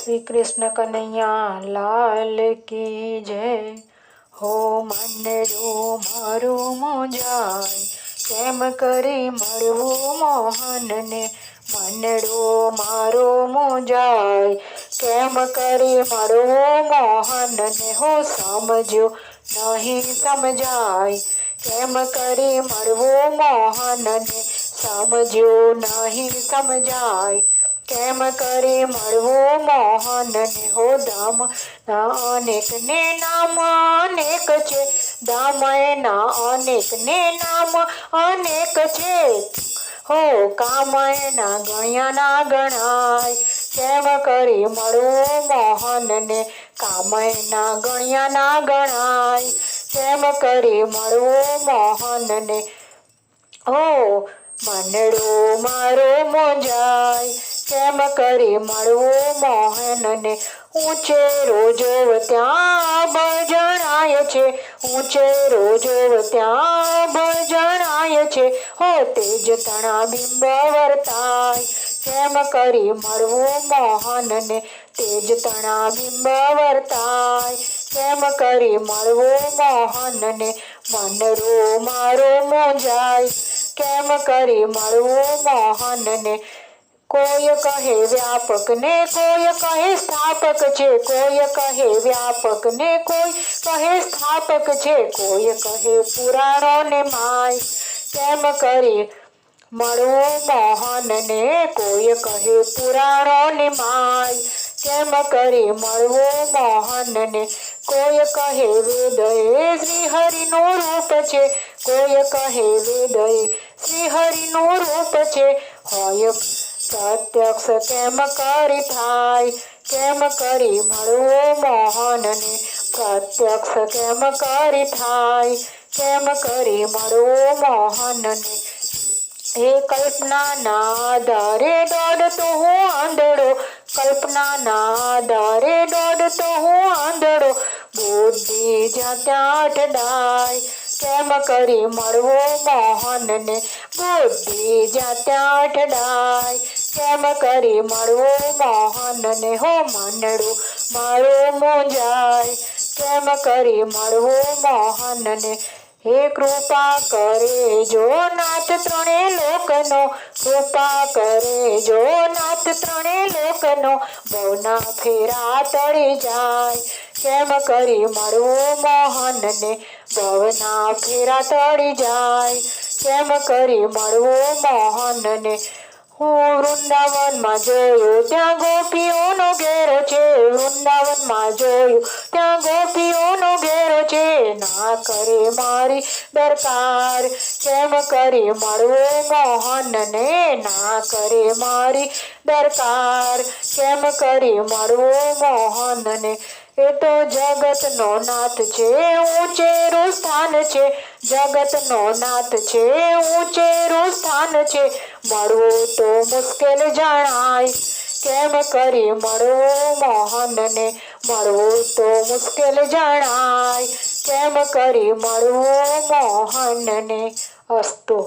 श्री कृष्ण कन्हैया लाल की जय। हो मनरू मारू मोजाय केम करी मळवू मोहन ने। मनरू मारू मोजाय केम करी मळवू मोहन ने। हो समझ्यो नहीं समझाय केम करी मळवू मोहन ने। समझ्यो नहीं समझाय केम करी मळवू मोहन ने। हो धाम ना अनेक ने नाम अनेक छे। धाम ना अनेक ने नाम अनेक छे। हो काम ना गण्या ना गणाय केम करी मळवू मोहन ने। काम ना गण्या ना गणाय केम करी मळवू मोहन ने। हो मनडो मारो मोजाय केम करी मळवू मोहन ने। ऊंचे रोजोव त्यां भजणाय छे। ऊंचे रोजोव त्यां भजणाय छे। हो तेज तणा बिंब वर्ताय केम करी मळवू मोहन ने। तेज तणा बिंब वर्ताय केम करी मळवू मोहन ने। मनरो मारो मोजाय केम करी मळवू मोहन ने। कोई कहे व्यापक ने कोई कहे स्थापक छे। कोई कहे व्यापक ने कोई कहे स्थापक छे। कोई कहे पुराणो ने माय केम करी मळवू मोहन ने। कोई कहे पुराणो ने माय केम करी मळवू मोहन ने। कोई कहे वेद ए श्रीहरिनु रूप छे। कोई कहे वेद ए श्रीहरिनु रूप छे। होय प्रत्यक्ष केम करी थाय केम करी मळवू मोहन ने। प्रत्यक्ष केम करी थाय केम करी मळवू मोहन ने। हे कल्पना ना आधारे दौड़तो हूँ आंधळो। कल्पना ना आधारे दौड़तो हूँ आंधळो। बुद्धि ज्यां त्यां ठडाय केम करी मळवू मोहन ने। बुद्धि ज्यां त्यां ठडाय केम करी मळवू मोहन ने। हो मनडू मारू मोजाय केम करी मळवू मोहन ने। हे कृपा करे जो नाथ त्रणेय लोकनो। कृपा करे जो नाथ त्रणेय लोकनो। भवना फेरा तळी जाय केम करी मळवू मोहन ने। भवना फेरा तळी जाय केम करी मळवू मोहन ने। હું વૃંદાવનમાં જોયું ત્યાં ગોપીઓનો ઘેરો છે। વૃંદાવનમાં જોયું ત્યાં ગોપીઓનો ઘેરો છે। ના કરે મારી દરકાર કેમ કરી મળવું મોહનને। ના કરે મારી દરકાર કેમ કરી મળવું મોહનને। એ તો જગતનો નાથ છે ઊંચેરું સ્થાન છે। જગતનો નાથ છે ઊંચેરું સ્થાન છે। મળવું તો મુશ્કેલ જણાય કેમ કરી મળવું મોહનને। મળવું તો મુશ્કેલ જણાય કેમ કરી મળવું મોહનને। અસ્તુ।